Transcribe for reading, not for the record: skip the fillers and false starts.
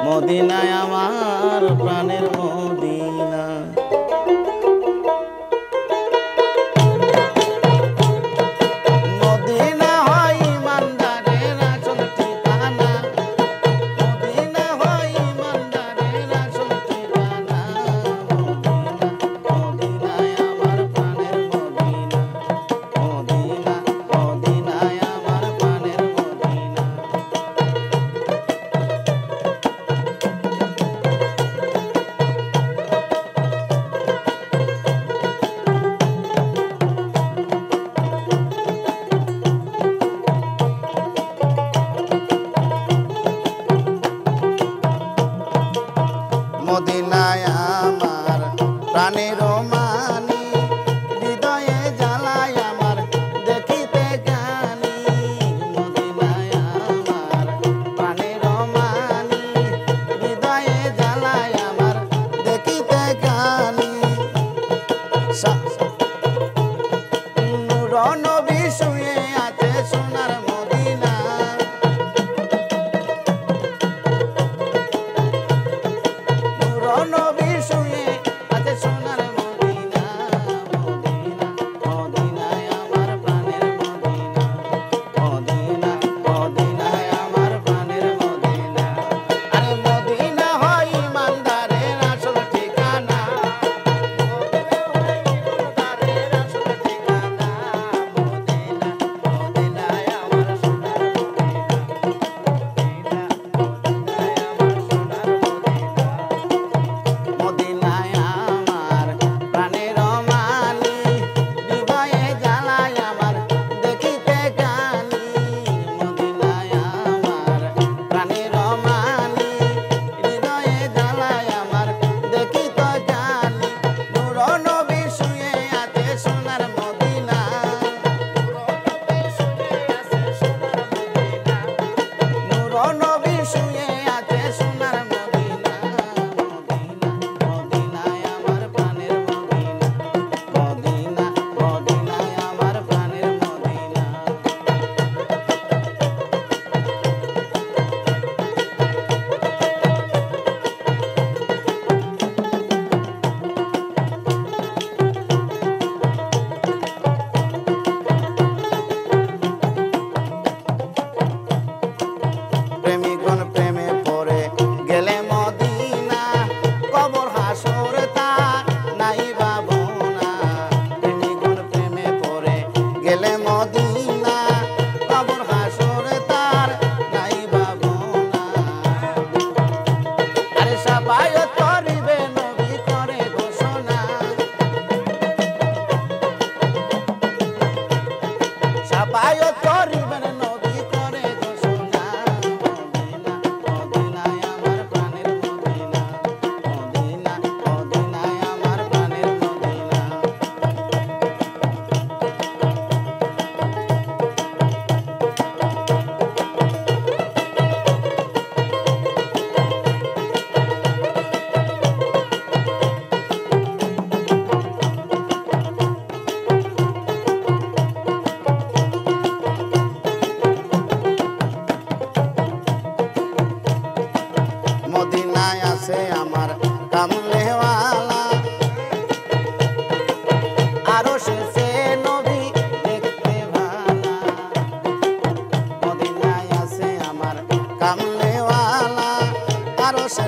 মদিনায় আমার প্রাণের মদিনা। মদিনা হয় ইমানদারের আসল ঠিকানা, মদিনা হয় ইমানদারের আসল ঠিকানা। মদিনায় আমার প্রাণের মদিনা, মদিনায় আমার প্রাণের মদিনা। মদিনায় আমার প্রাণের মানি, হৃদয়ে জ্বালায় আমার দেখিতে জ্ঞানী। মদিনায় আমার প্রাণের মানি, হৃদয়ে জ্বালায় আমার দেখিতে জ্ঞানী। নূর নবী শুয়ে আছে সোনার মদিনা, নবী শুয়ে আছে সোনার মদিনা। মদিনায় আমার প্রাণের মদিনা, মদিনায় আমার প্রাণের মদিনা। আরে মদিনা হয় ইমানদারের আসল ঠিকানা, ইমানদারের আসল ঠিকানা। মদিনায় আমার সোনার মদিনা, মদিনায় আমার সোনার মদিনা। মদিনায় আমার প্রাণের মানি, হৃদয়ে জ্বালায় আমার দেখিতে জ্ঞানী। মদিনায় আমার প্রাণের মানি, হৃদয়ে জ্বালায় আমার দেখিতে জ্ঞানী। নূর নবী শুয়ে আছে সোনার মদিনা, নূর নবী শুয়ে আছে সোনার মদিনা। মদিনায় আমার প্রাণের মদিনা, মদিনায় আমার প্রাণের মদিনা। প্রেমিকগণ প্রেমে পড়ে গেলে মদিনা, কবর হাসর তার নাই ভাবনা। প্রেমিকগণ প্রেমে পড়ে গেলে মদিনা, কবর হাসর তার নাই ভাবনা। আরে সাফায়াত করিবে নবী করে ঘোষণা, সাফায়াত করিবেন নবী করে ঘোষণা। মদিনায় আমার প্রাণের মদিনা, মদিনায় আমার প্রাণের মদিনা। মদিনায় আছে আমার কামলেওয়ালা, আরো সে নবী দেখতে ভালা। মদিনায় আছে আমার কামলেওয়ালা, আরো সে